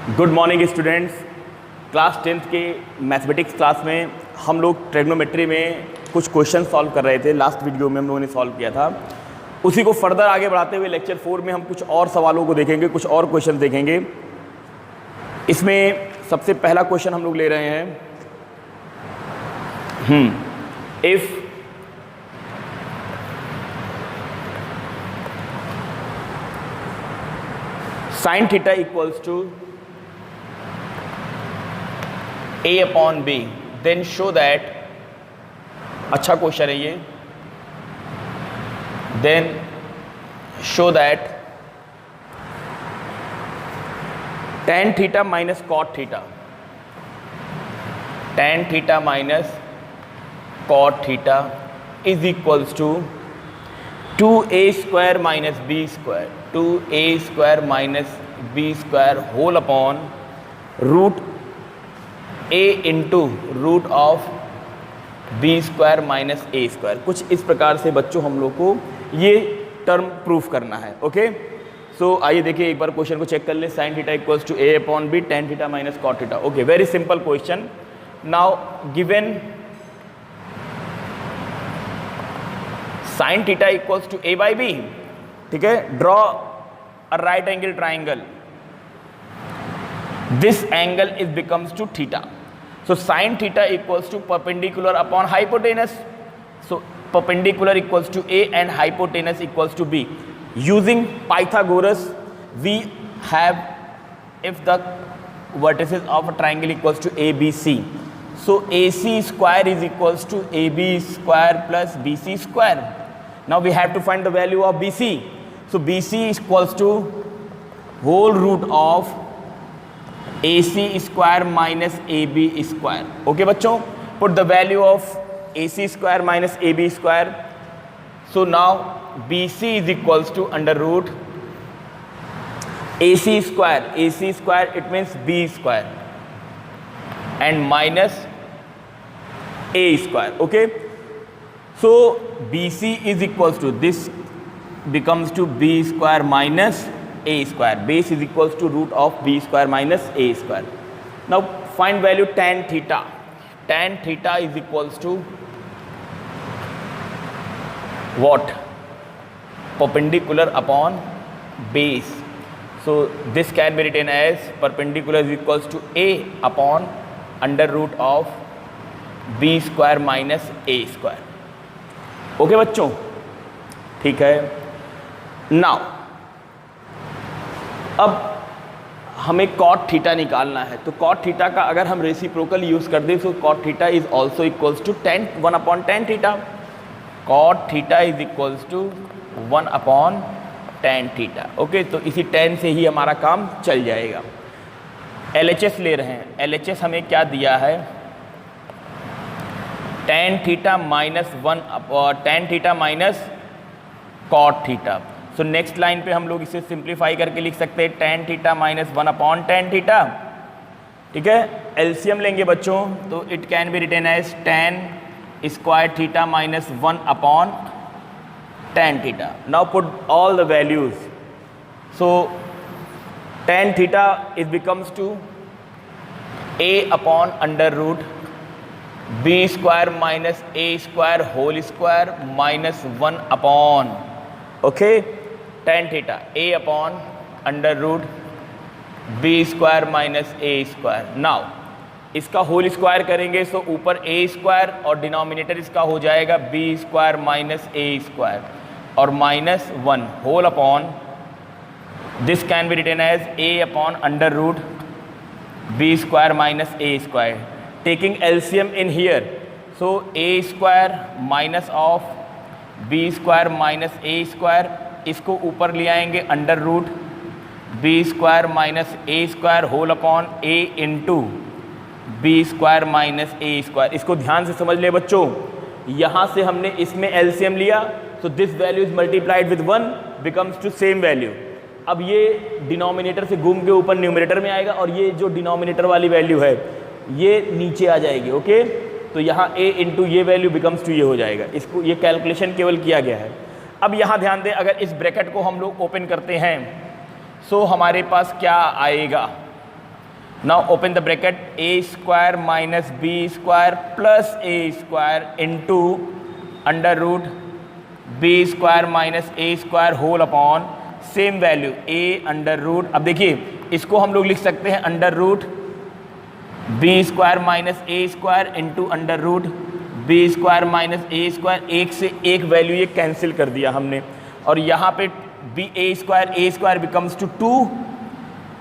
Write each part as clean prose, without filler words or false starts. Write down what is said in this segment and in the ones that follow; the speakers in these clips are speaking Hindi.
Good morning students. Class 10th के मैथमेटिक्स क्लास में हम लोग ट्रिग्नोमेट्री में कुछ क्वेश्चन सॉल्व कर रहे थे। लास्ट वीडियो में हम लोगों ने सॉल्व किया था। उसी को फर्दर आगे बढ़ाते हुए लेक्चर 4 में हम कुछ और सवालों को देखेंगे, कुछ और क्वेश्चन देखेंगे। इसमें सबसे पहला क्वेश्चन हम लोग ले रहे हैं, if sin theta equals to a upon b, then show that, अच्छा क्वेश्चन है ये, then show that tan theta minus cot theta, tan theta minus cot theta is equals to 2a square minus b square, 2a square minus b square whole upon root a into root of b square minus a square। कुछ इस प्रकार से बच्चों हम लोग को ये टर्म प्रूफ करना है। ओके, सो आइए देखिए एक बार क्वेश्चन को चेक कर ले। sin theta equals to a upon b tan theta minus cot theta. Okay, very simple question. Now given sin theta equals to a by b, ठीक है, draw a right angle triangle, this angle is becomes to theta. So sin theta equals to perpendicular upon hypotenuse, so perpendicular equals to a and hypotenuse equals to b. Using Pythagoras we have, if the vertices of a triangle equals to ABC, so AC square is equals to AB square plus BC square. Now we have to find the value of BC. So BC is equals to whole root of AC square minus AB square. Okay बच्चों, put the value of AC square minus AB square. So now BC is equals to under root AC square. AC square it means B square and minus A square. Okay, so BC is equals to, this becomes to B square minus A square. Base is equals to root of B square minus A square. Now find value tan theta. Tan theta is equals to what? Perpendicular upon base. So this can be written as perpendicular is equals to a upon under root of b square minus a square. Okay बच्चों, ठीक है। नाउ अब हमें cot थीटा निकालना है, तो cot थीटा का अगर हम रेसिप्रोकल यूज कर दें तो cot theta is also equals to 1 upon tan theta. cot theta is equals to 1 upon tan theta. Okay, तो इसी tan से ही हमारा काम चल जाएगा। LHS ले रहे हैं, LHS हमें क्या दिया है, tan theta minus 1 tan theta minus cot theta. So next line पे हम लोग इसे सिंप्लीफाई करके लिख सकते हैं tan theta minus 1 upon tan theta. ठीक है, एलसीएम लेंगे बच्चों तो it can be written as tan square theta minus 1 upon tan theta. Now put all the values. So tan theta it becomes to a upon under root b square minus a square whole square minus 1 upon, okay, tan theta a upon under root b square minus a square. Now इसका होल स्क्वायर करेंगे तो ऊपर a स्क्वायर और डिनोमिनेटर इसका हो जाएगा b square minus a square और minus 1 whole upon, this can be written as a upon under root b square minus a square. Taking LCM in here, so a square minus of b square minus a square, इसको ऊपर ले आएंगे under root b square minus a square whole upon a into b square minus a square. इसको ध्यान से समझ ले बच्चों, यहाँ से हमने इसमें एलसीएम लिया, so this value is multiplied with 1 becomes to same value। अब ये डिनोमिनेटर से घूम के ऊपर न्यूमरेटर में आएगा और ये जो डिनोमिनेटर वाली वैल्यू है ये नीचे आ जाएगी। ओके, तो यहाँ a इंटू ये वैल्यू बिकम्स टू ये हो जाएगा। इसको ये कैलकुलेशन केवल किया गया है। अब यहाँ ध्यान दें, अगर इस ब्रैकेट को हम लोग ओपन करते हैं सो हमारे पास क्या आएगा, now open the bracket, a square minus B square plus a square into under root B square minus A square whole upon same value a under root. अब देखिए इसको हम लोग लिख सकते हैं under root B square minus ए square into under root B square minus ए स्क्वायर। एक से एक वैल्यू ये कैंसिल कर दिया हमने, और यहाँ पे B A square becomes to 2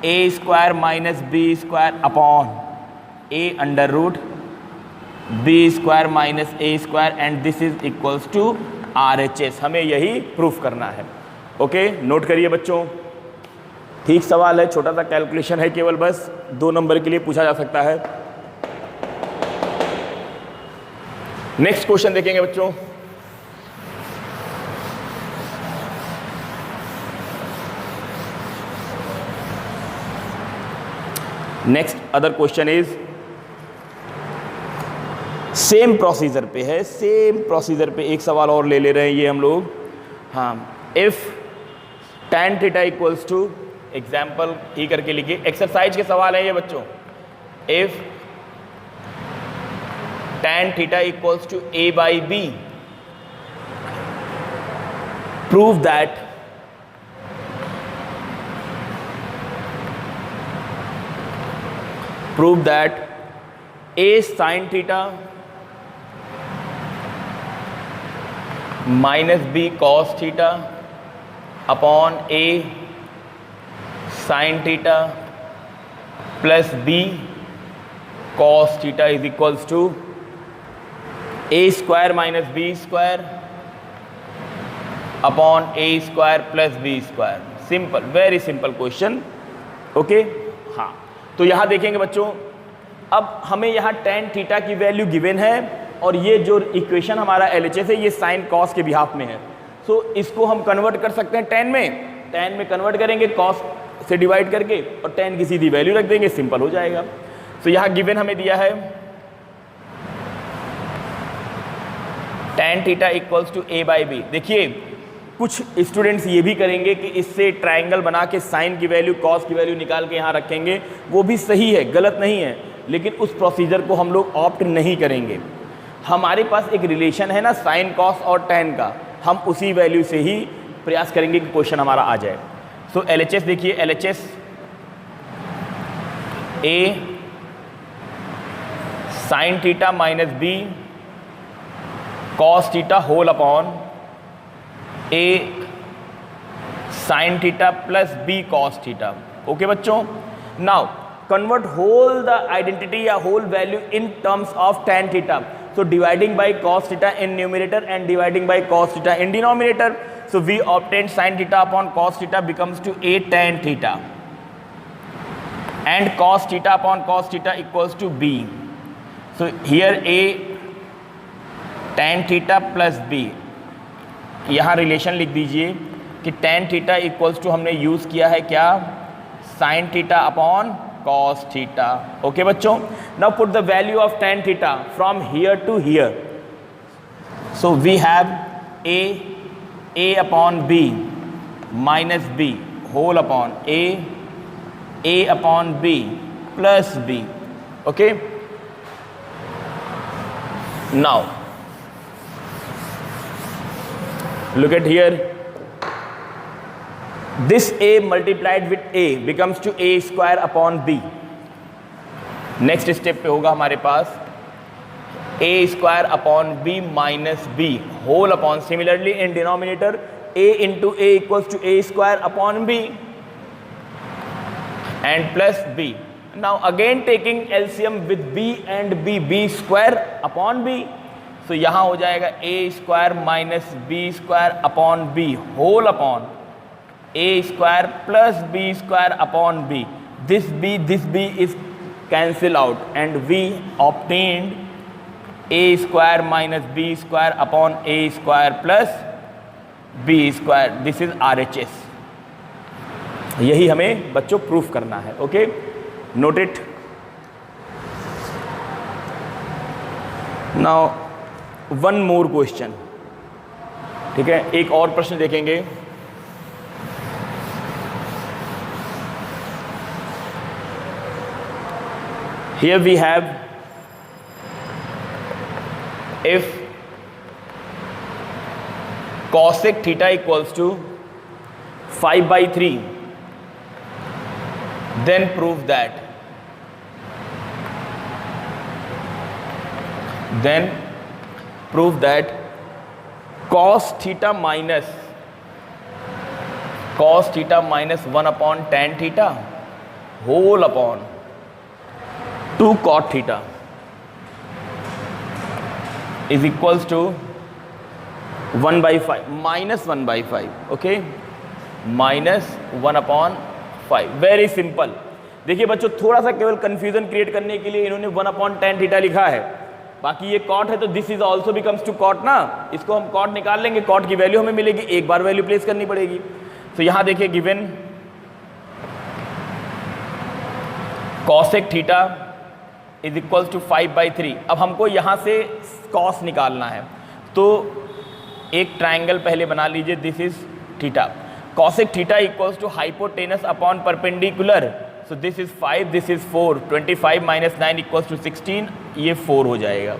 A square minus B square upon A under root B square minus A square, and this is equals to RHS। हमें यही प्रूफ करना है। ओके, नोट करिए बच्चों, ठीक सवाल है, छोटा सा कैलकुलेशन है, केवल बस 2 नंबर के लिए पूछा जा सकता है। नेक्स्ट क्वेश्चन देखेंगे बच्चों। Next other question is same procedure पे है, सेम प्रोसीजर पे एक सवाल और ले रहे हैं ये हम लोग। हाँ, if tan theta equals to, example ही करके लिखिए, एक्सरसाइज के सवाल है ये बच्चों। If tan theta equals to a by b, prove that a sin theta minus b cos theta upon a sin theta plus b cos theta is equals to a square minus b square upon a square plus b square. Simple, very simple question. Okay, हाँ, तो यहां देखेंगे बच्चों, अब हमें यहाँ tan थीटा की वैल्यू गिवन है, और ये जो इक्वेशन हमारा LHS है ये साइन कॉस के बिहाफ में है। सो इसको हम कन्वर्ट कर सकते हैं tan में कन्वर्ट करेंगे कॉस से डिवाइड करके, और tan की सीधी वैल्यू रख देंगे, सिंपल हो जाएगा। तो यहाँ गिवन हमें दिया है tan theta equals to a by B. देखिए कुछ स्टूडेंट्स ये भी करेंगे कि इससे ट्राइंगल बना के साइन की वैल्यू कॉस की वैल्यू निकाल के यहाँ रखेंगे, वो भी सही है, गलत नहीं है, लेकिन उस प्रोसीजर को हम लोग ऑप्ट नहीं करेंगे। हमारे पास एक रिलेशन है ना साइन कॉस और tan का, हम उसी वैल्यू से ही प्रयास करेंगे कि क्वेश्चन हमारा आ जाए। सो LHS देखिए, LHS a sine theta minus b cos theta whole upon a sine theta plus b cos theta. Okay बच्चों, now convert whole the identity या whole value in terms of tan theta. So dividing by cos theta in numerator and dividing by cos theta in denominator. So we obtain sin theta upon cos theta becomes to a tan theta, and cos theta upon cos theta equals to b. So here a tan theta plus b, यहाँ रिलेशन लिख दीजिए कि tan थीटा इक्वल्स टू हमने यूज किया है क्या, sin theta upon cos theta. Okay बच्चों, now put the value of tan theta from here to here. So we have a upon b minus b whole upon a upon b plus b. Okay, now look at here, this a multiplied with a becomes to a square upon b. Next step पे होगा हमारे पास a square upon b minus b whole upon, similarly in denominator a into a equals to a square upon b and plus b. Now again taking LCM with b and b square upon b. So यहाँ हो जाएगा a square minus b square upon b whole upon a square plus b square upon b. This b is cancel out and we obtained a square minus b square upon a square plus b square. This is RHS. यही हमें बच्चों प्रूफ करना है. Okay, note it. Now one more question. ठीक है, एक और प्रश्न देखेंगे. Here we have, if cosec theta equals to 5/3, then prove that cos theta minus 1 upon tan theta whole upon 2 cot theta is equals to 1/5 minus 1/5, okay, minus 1 upon 5. Very simple. देखिए बच्चों, थोड़ा सा केवल कंफ्यूजन क्रिएट करने के लिए इन्होंने 1 अपॉन tan थीटा लिखा है, बाकी ये कॉट है तो this is also becomes to cot ना. इसको हम कॉट निकाल लेंगे, कॉट की वैल्यू हमें मिलेगी, एक बार वैल्यू प्लेस करनी पड़ेगी. तो यहां देखिए given cosec theta is equals to 5/3. अब हमको यहां से cos निकालना है, तो एक ट्राइंगल पहले बना लीजिए. This is theta. cosec theta equals to hypotenuse upon perpendicular. So this is 5, this is 4. 25 minus 9 equals to 16. ये 4 हो जाएगा.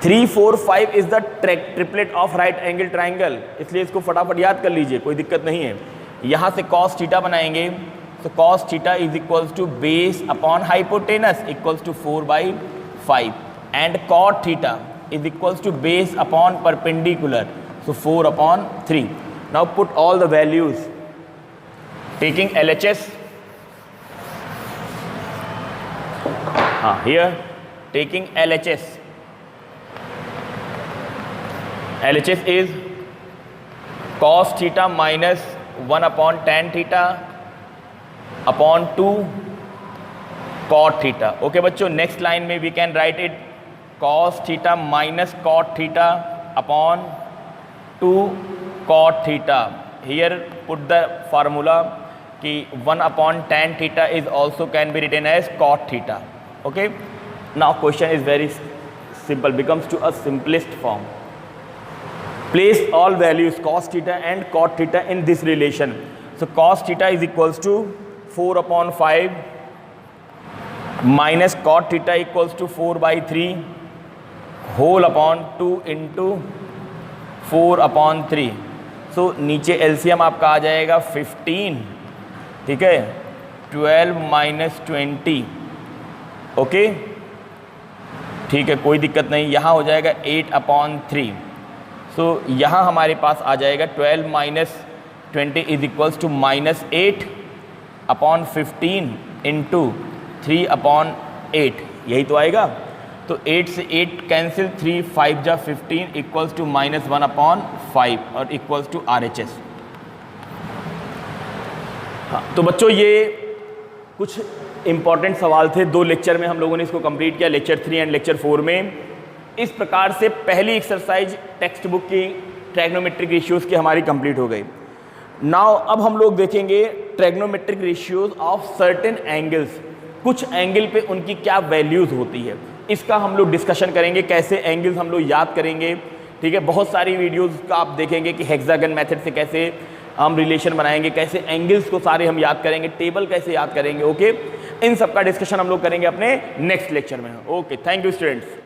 3, 4, 5 is the triplet of right angle triangle, इसलिए इसको फटाफट याद कर लीजिए, कोई दिक्कत नहीं है. यहाँ से cos थीटा बनाएंगे, तो cos theta is equals to base upon hypotenuse equals to 4/5 and cot theta is equals to base upon perpendicular, so 4/3. Now put all the values, taking LHS, here taking LHS is cos theta minus 1 upon tan theta upon 2 cot theta. Okay बच्चों, next line में we can write it cos theta minus cot theta upon 2 cot theta. Here put the formula कि 1 upon tan theta is also can be written as cot theta. Okay, now question is very simple, becomes to a simplest form. Place all values cos theta and cot theta in this relation. So cos theta is equals to 4/5 minus cot theta equals to 4/3 whole upon 2 into 4/3. सो नीचे एलसीएम आपका आ जाएगा 15, ठीक है, 12 माइनस 20, ओके, ठीक है, कोई दिक्कत नहीं. यहाँ हो जाएगा 8/3. सो यहाँ हमारे पास आ जाएगा 12 minus 20 is equals to -8/15 into 3/8, यही तो आएगा. तो 8 से 8 कैंसिल, 3 5 जा 15 इक्वल्स टू -1/5 और इक्वल्स टू RHS. हाँ, तो बच्चों ये कुछ इंपॉर्टेंट सवाल थे. 2 लेक्चर में हम लोगों ने इसको कंप्लीट किया, लेक्चर 3 एंड लेक्चर 4 में. इस प्रकार से पहली एक्सरसाइज टेक्स्ट बुक की ट्रैग्नोमेट्रिक रेशियोज़ की हमारी कंप्लीट हो गई. नाउ अब हम लोग देखेंगे ट्रैग्नोमेट्रिक रेशियोज़ ऑफ सर्टेन एंगल्स. कुछ एंगल पे उनकी क्या वैल्यूज़ होती है, इसका हम लोग डिस्कशन करेंगे. कैसे एंगल्स हम लोग याद करेंगे, ठीक है. बहुत सारी वीडियोस का आप देखेंगे कि हेक्सागन मेथड से कैसे हम रिलेशन बनाएंगे, कैसे एंगल्स को सारे हम याद करेंगे, टेबल कैसे याद करेंगे. ओके, इन सब का डिस्कशन हम लोग करेंगे अपने नेक्स्ट लेक्चर में. Okay, thank you students.